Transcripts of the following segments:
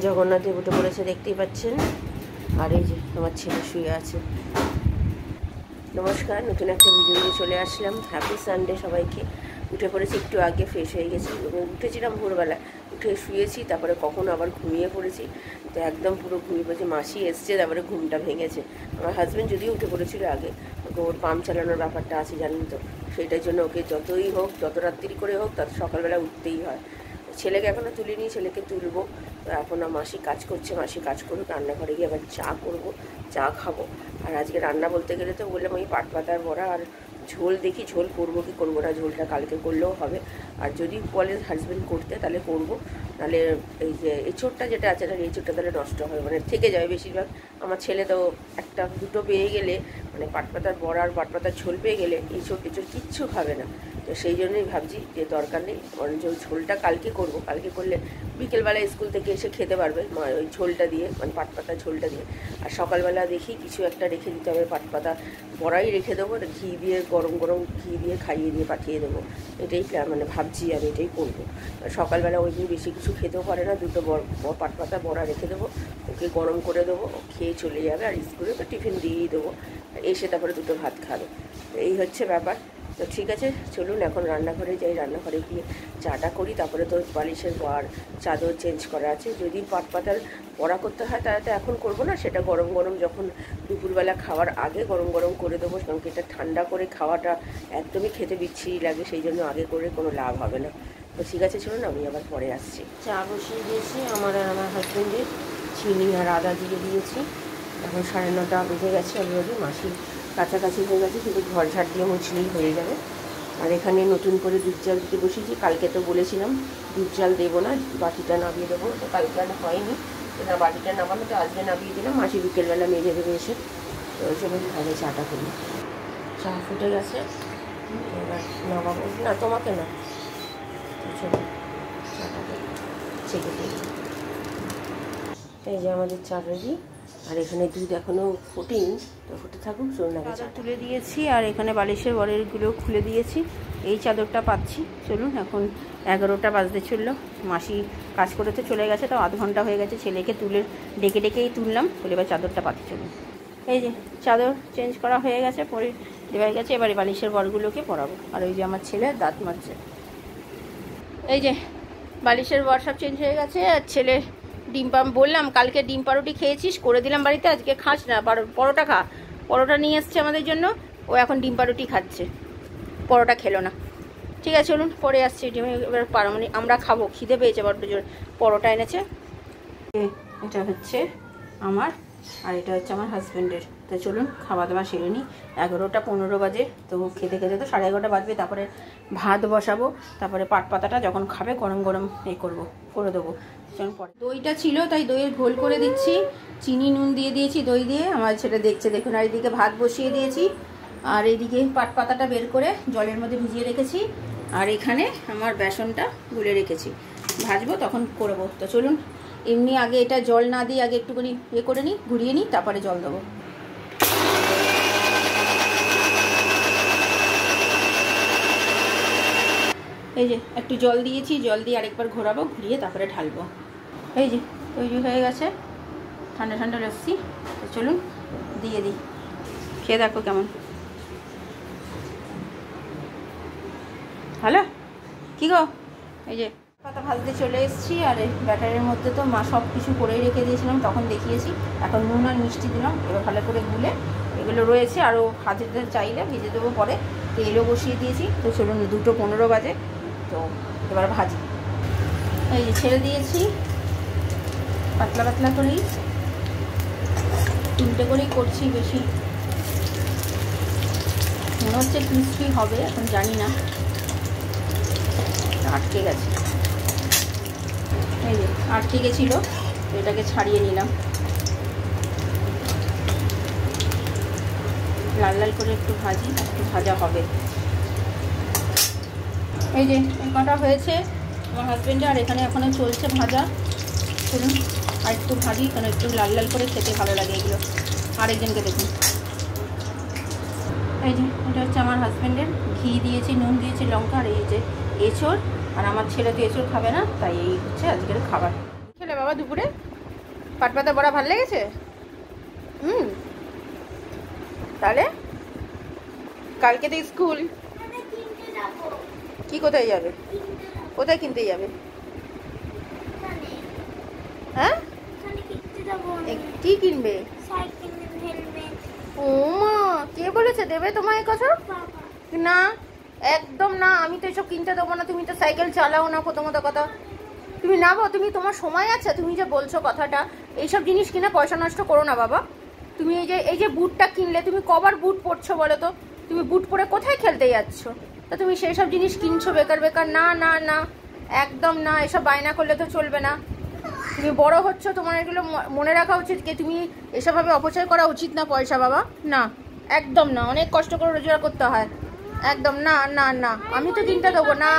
জগন্নাথ দেব উঠে পড়েছে, দেখতেই পাচ্ছেন। আর এই যে আমার ছেলে শুয়ে আছে। নমস্কার, নতুন একটা ভিডিও নিয়ে চলে আসলাম। হ্যাপি সানডে সবাইকে। উঠে পড়েছি একটু আগে, ফ্রেশ হয়ে গেছি। উঠেছিলাম ভোরবেলা, উঠে শুয়েছি, তারপরে কখন আবার ঘুমিয়ে পড়েছি। তো একদম পুরো ঘুমিয়ে পড়েছি। মাসি এসছে, তারপরে ঘুমটা ভেঙেছে। আমার হাজব্যান্ড যদিও উঠে পড়েছিল আগে, ওর পাম্প চালানোর ব্যাপারটা আছে জানেন তো, সেইটার জন্য ওকে যতই হোক, যত রাত্রি করে হোক, তত সকালবেলা উঠতেই হয়। ছেলেকে এখনও তুলিনি, ছেলেকে তুলবো। তো এখন মাসি কাজ করছে, মাসি কাজ করুক, রান্নাঘরে গিয়ে আবার চা করবো, চা খাবো। আর আজকে রান্না বলতে গেলে তো বললাম ওই পাট পাতার বড়া আর ঝোল, দেখি ঝোল করবো কি করবো না। ঝোলটা কালকে করলেও হবে, আর যদি বলে হাজব্যান্ড করতে তাহলে করবো, নাহলে এই যে এঁচোড়টা যেটা আছে, তাহলে এঁচোড়টা তাহলে নষ্ট হবে, মানে থেকে যাবে বেশিরভাগ। আমার ছেলে তো একটা দুটো পেয়ে গেলে, মানে পাট পাতার বড়া আর পাট পাতার ঝোল পেয়ে গেলে এঁচোড় কিচ্ছু খাবে না। তো সেই জন্যই ভাবছি যে দরকার নেই, বরঞ্চ ওই ঝোলটা কালকে করব। কালকে করলে বিকেলবেলা স্কুল থেকে এসে খেতে পারবে ওই ঝোলটা দিয়ে, মানে পাট পাতা ঝোলটা দিয়ে। আর সকালবেলা দেখি কিছু একটা রেখে দিতে হবে, পাট পাতা বড়াই রেখে দেবো, ঘি দিয়ে গরম গরম ঘি দিয়ে খাইয়ে দিয়ে পাঠিয়ে দেবো। এটাই মানে ভাবছি, আমি এটাই করবো। সকালবেলা ওই দিন বেশি কিছু খেতেও পারে না, দুটো পাট পাতা বড়া রেখে দেবো, ওকে গরম করে দেবো, খেয়ে চলে যাবে। আর স্কুলে তো টিফিন দিয়েই দেবো, এসে তারপরে দুটো ভাত খাবে। এই হচ্ছে ব্যাপার। তো ঠিক আছে, চলুন এখন রান্নাঘরে যাই। রান্নাঘরে গিয়ে চাটা করি, তারপরে তো বালিশের আর চাদর চেঞ্জ করা আছে। যদি পাট পাতার বড়া করতে হয় তাহলে তো এখন করবো না, সেটা গরম গরম যখন দুপুরবেলা খাওয়ার আগে গরম গরম করে দেবো। কারণ কি এটা ঠান্ডা করে খাওয়াটা একদমই খেতে বিচ্ছিরি লাগে, সেই জন্য আগে করে কোনো লাভ হবে না। তো ঠিক আছে, চলুন আমি আবার পরে আসছি। চা বসিয়ে দিয়েছি আমার আর আমার হাজব্যান্ডের, চিনি আর আদা দিয়ে দিয়েছি। এখন 9:30 বেজে গেছে অলরেডি। মাসি কাছাকাছি হয়ে গেছে, শুধু ঘর ঝাড় দিয়ে মুছলেই হয়ে যাবে। আর এখানে নতুন করে দুধ জাল দিতে বসেছি। কালকে তো বলেছিলাম দুধ জাল দেবো না, বাটিটা নামিয়ে দেবো, তো কালকে আর হয়নি। এবার বাটিটা নামানো তো আজকে নামিয়ে দিলাম, মাসি বিকেলবেলা মেজে দেবে এসে। তো ওই জন্য আগে চাটা করি। চা ফুটে গেছে, এবার নামাবো না, তোমাকে না, চলো চাটাকে ছেঁকে দিই। এই যে আমাদের চা রেডি। আর এখানে দুধ এখনও ফোটেনি, তো ফুটে থাকুক। চাদর তুলে দিয়েছি, আর এখানে বালিশের বরেরগুলো খুলে দিয়েছি। এই চাদরটা পাচ্ছি। চলুন, এখন 11টা বাজতে চললো। মাসি কাজ করতে চলে গেছে, তো আধ ঘন্টা হয়ে গেছে। ছেলেকে তুলে ডেকেই তুললাম, বলে এবার চাদরটা পাচ্ছি। চলুন, এই যে চাদর চেঞ্জ করা হয়ে গেছে, পরে দেওয়া গেছে। এবারে বালিশের বরগুলোকে পরাবো। আর ওই যে আমার ছেলে দাঁত মাজছে। এই যে বালিশের বর সব চেঞ্জ হয়ে গেছে। আর ছেলে ডিম বললাম কালকে ডিম পাউরুটি খেয়েছিস, করে দিলাম বাড়িতে, আজকে খাস না, পরোটা খা। পরোটা নিয়ে এসছে আমাদের জন্য, ও এখন ডিম পাউরুটি খাচ্ছে, পরোটা খেলো না। ঠিক আছে, চলুন পরে আসছি। ডিম এবার মানে আমরা খাবো, খিদে পেয়েছে বড্ড জোর। পরোটা এনেছে। এটা হচ্ছে আমার, আর এটা হচ্ছে আমার হাজব্যান্ডের। তো চলুন খাওয়া দাওয়া সেরে নিই। 11টা 15 বাজে, তো খেতে খেতে তো 11:30 বাজবে। তারপরে ভাত বসাবো, তারপরে পাট পাতাটা যখন খাবে গরম গরম করে দেবো। পরে দইটা ছিল, তাই দইয়ের ঘোল করে দিচ্ছি। চিনি নুন দিয়ে দিয়েছি, দই দিয়ে। আমার ছেলে দেখছে দেখুন। আর এইদিকে ভাত বসিয়ে দিয়েছি, আর এইদিকে পাট পাতাটা বের করে জলের মধ্যে ভিজিয়ে রেখেছি। আর এখানে আমার বেসনটা গুলে রেখেছি, ভাজবো তখন করবো। তো চলুন, এমনি আগে এটা জল না দিয়ে আগে একটুখানি করে নিই, ঘুরিয়ে নিই, তারপরে জল দেবো। এই যে একটু জল দিয়েছি, জল দিয়ে আরেকবার ঘোরাবো, ঘুরিয়ে তারপরে ঢালবো। এই যে তৈরি হয়ে গেছে, ঠান্ডা ঠান্ডা লস্যি। তো চলুন দিয়ে দিই, খেয়ে দেখো কেমন। হ্যালো, কী গো? এই যে পাতা ভাজতে চলে এসেছি। আর এই ব্যাটারের মধ্যে তো মা সব কিছু করেই রেখে দিয়েছিলাম, তখন দেখিয়েছি। এখন নুন আর মিষ্টি দিলাম, এবার ভালো করে গুলে এগুলো রয়েছে, আরও ভাজতে চাইলে ভেজে দেবো পরে। তেলও বসিয়ে দিয়েছি। তো চলুন, 2:15 বাজে, তো এবার ভাজি। এই যে ছেড়ে দিয়েছি, পাতলা পাতলা করেই, 3টে করেই করছি, বেশি মনে হচ্ছে ক্রিস্পি হবে, এখন জানি না। আটকে গেছে, এই যে আটকে গেছিলো, এটাকে ছাড়িয়ে নিলাম। লাল লাল করে একটু ভাজি, একটু ভাজা হবে। এই যে কটা হয়েছে আমার হাজব্যান্ডে, আর এখানে এখনও চলছে ভাজা। চলুন আর একটু ভাজি, কারণ একটু লাল লাল করে খেতে ভালো লাগে এগুলো। আরেকজনকে দেখুন, এই যে এটা হচ্ছে আমার হাজব্যান্ডের। ঘি দিয়েছি, নুন দিয়েছি, লঙ্কা। আর এই যে এঁচোড়, আর আমার ছেলে তো এঁচোড় খাবে না, তাই এই হচ্ছে আজকের খাবার। খেলে বাবা বাবা দুপুরে? পাটপাতা বড়া ভালো লেগেছে? তাহলে কালকে তো স্কুল, কি কোথায় যাবে? কোথায় কিনতে যাবে? হ্যাঁ কি কিনবে? ও মা, কে বলেছে দেবে তোমায় কথা? না, একদম না, আমি তো এসব কিনতে দেবো না। তুমি তো সাইকেল চালাও না প্রথমত কথা। তুমি না বাবা, তুমি তোমার সময় আছে, তুমি যে বলছো কথাটা, এইসব জিনিস কিনে পয়সা নষ্ট করো না বাবা। তুমি এই যে বুটটা কিনলে, তুমি কবার বুট পরছো বলো তো? তুমি বুট পরে কোথায় খেলতে যাচ্ছ? তা তুমি সেই সব জিনিস কিনছো বেকার বেকার। না না না, একদম না, এসব বায়না করলে তো চলবে না। তুমি বড় হচ্ছ, তোমার এগুলো মনে রাখা উচিত। কি তুমি এসবভাবে অপচয় করা উচিত না পয়সা বাবা। না, একদম না, অনেক কষ্ট করে রোজগার করতে হয়। একদম না না না, আমি তো কিনতে দেবো না।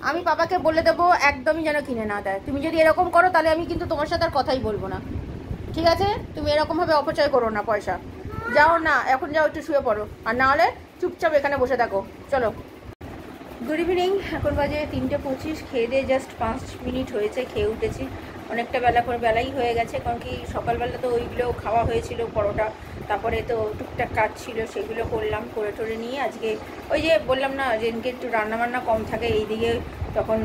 আমি বাবাকে বলে দেবো একদমই যেন কিনে না দেয়। তুমি যদি এরকম করো তাহলে আমি কিন্তু তোমার সাথে আর কথাই বলবো না, ঠিক আছে? তুমি এরকমভাবে অপচয় করো না পয়সা। যাও না, এখন যাও, একটু শুয়ে পড়ো, আর না হলে চুপচাপ এখানে বসে থাকো। চলো। গুড ইভিনিং, এখন বাজে 3:25। খেয়ে দিয়ে জাস্ট 5 মিনিট হয়েছে, খেয়ে উঠেছি। অনেকটা বেলাই হয়ে গেছে, কারণ কি সকালবেলা তো ওইগুলো খাওয়া হয়েছিল, পরোটা, তারপরে তো টুকটাক কাজ ছিল, সেগুলো করলাম। করে টোরে নিয়ে আজকে ওই যে বললাম না, যেদিনকে একটু রান্নাবান্না কম থাকে এইদিকে, তখন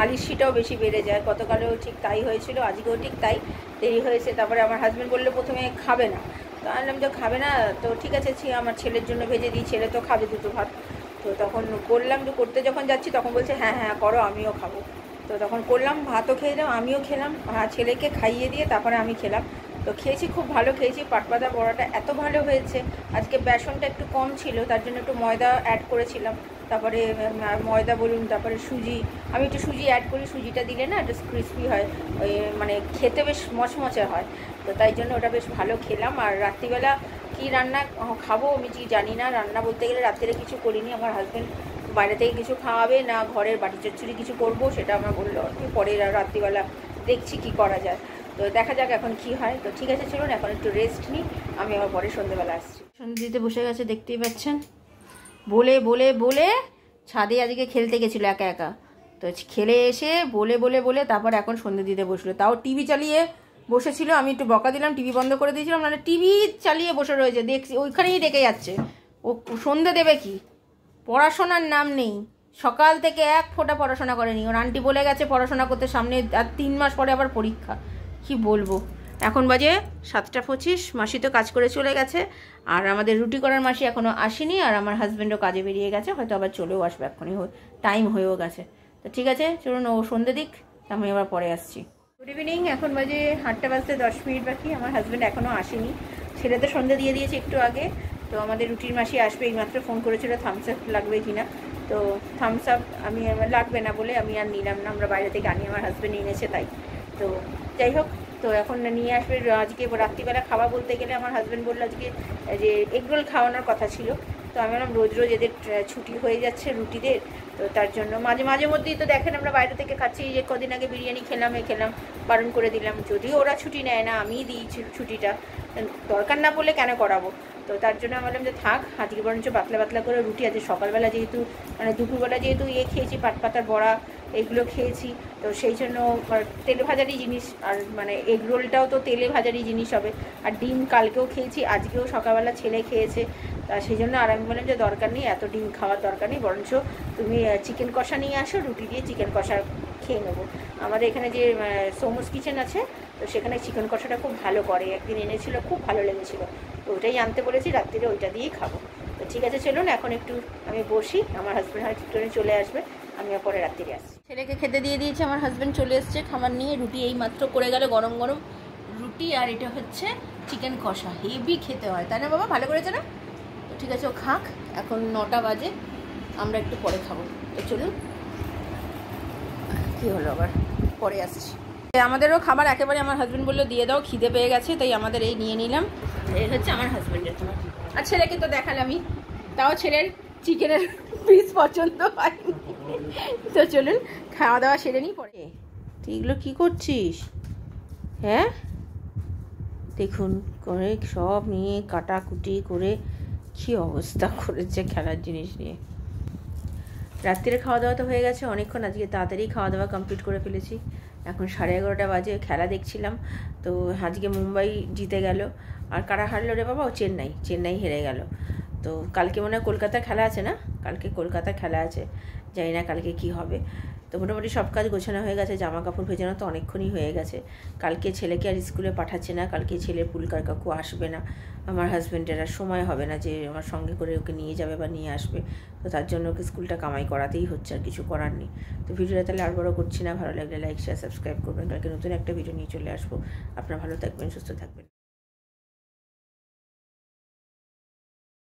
আলিশিটাও বেশি বেড়ে যায়। গতকালেও ঠিক তাই হয়েছিল, আজকেও ঠিক তাই, দেরি হয়েছে। তারপরে আমার হাজব্যান্ড বললো প্রথমে খাবে না, তো আনলাম যে খাবে না তো ঠিক আছে, আমার ছেলের জন্য ভেজে দিই, ছেলে তো খাবে দুটো ভাত। তো তখন করলাম, যে করতে যখন যাচ্ছি তখন বলছে হ্যাঁ হ্যাঁ করো, আমিও খাবো। তো তখন করলাম, ভাতও খেয়ে দিলাম, আমিও খেলাম, ছেলেকে খাইয়ে দিয়ে তারপরে আমি খেলাম। তো খেয়েছি, খুব ভালো খেয়েছি। পাটপাতা বড়াটা এত ভালো হয়েছে। আজকে বেসনটা একটু কম ছিল, তার জন্য একটু ময়দা অ্যাড করেছিলাম। তারপরে ময়দা বলুন, তারপরে সুজি, আমি একটু সুজি অ্যাড করি। সুজিটা দিলে না একটু ক্রিস্পি হয়, ওই মানে খেতে বেশ মচমচে হয়। তো তাই জন্য ওটা বেশ ভালো খেলাম। আর রাত্রিবেলা কী রান্না খাবো আমি কি জানি না। রান্না বলতে গেলে রাত্রে কিছু করিনি। আমার হাজব্যান্ড বাইরে থেকে কিছু খাওয়াবে না, ঘরের বাটি চচ্চড়ি কিছু করব, সেটা আমার বললো পরে রাত্রিবেলা দেখছি কি করা যায়। তো দেখা যাক এখন কি হয়। তো ঠিক আছে, চলুন এখন একটু রেস্ট নিই, আমি আবার পরে সন্ধ্যেবেলা আসছি। সন্ধ্যে দিতে বসে গেছে, দেখতেই পাচ্ছেন। বলে বলে বলে ছাদে আজকে খেলতে গেছিলো একা একা, তো খেলে এসে বলে বলে বলে তারপর এখন সন্ধ্যে দিতে বসলো। তাও টিভি চালিয়ে বসেছিল, আমি একটু বকা দিলাম, টিভি বন্ধ করে দিয়েছিলাম, মানে টিভি চালিয়ে বসে রয়েছে, দেখছি ওইখানেই ডেকে যাচ্ছে। ও সন্ধ্যে দেবে কি, পড়াশোনার নাম নেই, সকাল থেকে এক ফোঁটা পড়াশোনা করেনি। ওর আন্টি বলে গেছে পড়াশোনা করতে, সামনে আর 3 মাস পরে আবার পরীক্ষা। কি বলবো। এখন বাজে 7:25, মাসি তো কাজ করে চলে গেছে, আর আমাদের রুটি করার মাসি এখনও আসেনি, আর আমার হাজব্যান্ডও কাজে বেরিয়ে গেছে, হয়তো আবার চলেও আসবে, এক্ষুনি টাইম হয়েও গেছে। তো ঠিক আছে, চলুন ও সন্ধ্যে দিক, আমি আবার পরে আসছি। গুড ইভিনিং, এখন বাজে 8টা বাজতে 10 মিনিট বাকি। আমার হাজব্যান্ড এখনও আসেনি, ছেলে তো সন্ধ্যে দিয়ে দিয়েছে একটু আগে। তো আমাদের রুটির মাসি আসবে, এইমাত্র ফোন করেছিল থামস আপ লাগবে কিনা। তো থামস আপ আমি লাগবে না বলে আমি আর নিলাম না, আমরা বাইরে থেকে আনি, আমার হাজব্যান্ড এনেছে তাই। তো যাই হোক, তো এখন নিয়ে আসবে। আজকে রাত্রিবেলা খাওয়া বলতে গেলে আমার হাজব্যান্ড বললো আজকে যে এগরোল খাওয়ানোর কথা ছিল। তো আমি বললাম রোজ রোজ এদের ছুটি হয়ে যাচ্ছে রুটিদের, তো তার জন্য মাঝে মধ্যেই তো দেখেন আমরা বাইরে থেকে খাচ্ছি। যে কদিন আগে বিরিয়ানি খেলাম, বারণ করে দিলাম, যদিও ওরা ছুটি নেয় না, আমিই দিই ছুটিটা, দরকার না পড়লে কেন করাবো। তো তার জন্য আমি বললাম যে থাক, আজকে বরঞ্চ পাতলা পাতলা করে রুটি, আজকে সকালবেলা যেহেতু মানে দুপুরবেলা যেহেতু খেয়েছি, পাটপাতার বড়া এগুলো খেয়েছি, তো সেই জন্য তেলে ভাজারই জিনিস, আর মানে এগ রোলটাও তো তেলে ভাজারই জিনিস হবে। আর ডিম কালকেও খেয়েছি, আজকেও সকালবেলা ছেলে খেয়েছে, তা সেই জন্য আর আমি বললাম যে দরকার নেই, এত ডিম খাওয়ার দরকার নেই, বরঞ্চ তুমি চিকেন কষা নিয়ে আসো, রুটি দিয়ে চিকেন কষা খেয়ে নেবো। আমাদের এখানে যে সোমোস কিচেন আছে, তো সেখানে চিকেন কষাটা খুব ভালো করে, একদিন এনেছিল, খুব ভালো লেগেছিলো, তো ওইটাই আনতে বলেছি, রাত্রিরে ওইটা দিয়েই খাবো। তো ঠিক আছে, চলুন এখন একটু আমি বসি, আমার হাজব্যান্ড হয়তো একটু চলে আসবে, আমি পরে রাত্রিরে আসছি। ছেলেকে খেতে দিয়ে দিয়েছি, আমার হাজব্যান্ড চলে এসছে খাবার নিয়ে। রুটি এই মাত্র করে গেল, গরম গরম রুটি, আর এটা হচ্ছে চিকেন কষা, হেভি খেতে হয়, তাই না বাবা? ভালো করেছে না? তো ঠিক আছে, ও খাক, এখন 9টা বাজে, আমরা একটু পরে খাবো। তো চলুন, কি হলো আবার, পরে আসছি। আমাদেরও খাবার একেবারে আমার হাজব্যান্ড বললো দিয়ে দাও, খিদে পেয়ে গেছে, তাই আমাদের এই নিয়ে নিলাম। এই হচ্ছে আমার হাজব্যান্ডের খাবার, আর ছেলেকে তো দেখালামই, তাও ছেলের চিকেনের পিস পছন্দ হয়নি। তো চলুন খাওয়া দাওয়া সেরে নিই পরে। তুই এগুলো কী করছিস? হ্যাঁ দেখুন করে সব নিয়ে কাটাকুটি করে কী অবস্থা করেছে খেলার জিনিস নিয়ে। রাত্রিরে খাওয়া দাওয়া তো হয়ে গেছে অনেকক্ষণ, আজকে তাড়াতাড়ি খাওয়া দাওয়া কমপ্লিট করে ফেলেছি। এখন 11:30 বাজে, খেলা দেখছিলাম। তো আজকে মুম্বাই জিতে গেল। আর কারা হারলো রে বাবা? ও চেন্নাই হেরে গেল। তো কালকে মনে হয় কলকাতার খেলা আছে না? কালকে কলকাতার খেলা আছে, জানি না কালকে কি হবে। তো মোটামুটি সব কাজ গোছানো হয়ে গেছে, জামা কাপড় ভেজানো তো অনেকক্ষণই হয়ে গেছে। কালকে ছেলেকে আর স্কুলে পাঠাচ্ছে না, কালকে ছেলের পুলকার কাকু আসবে না, আমার হাজব্যান্ডের আর সময় হবে না যে আমার সঙ্গে করে ওকে নিয়ে যাবে বা নিয়ে আসবে। তো তার জন্য ওকে স্কুলটা কামাই করাতেই হচ্ছে, আর কিছু করার নেই। তো ভিডিওটা তাহলে আর বড় করছি না, ভালো লাগলে লাইক শেয়ার সাবস্ক্রাইব করবেন। কালকে নতুন একটা ভিডিও নিয়ে চলে আসবো। আপনারা ভালো থাকবেন, সুস্থ থাকবেন।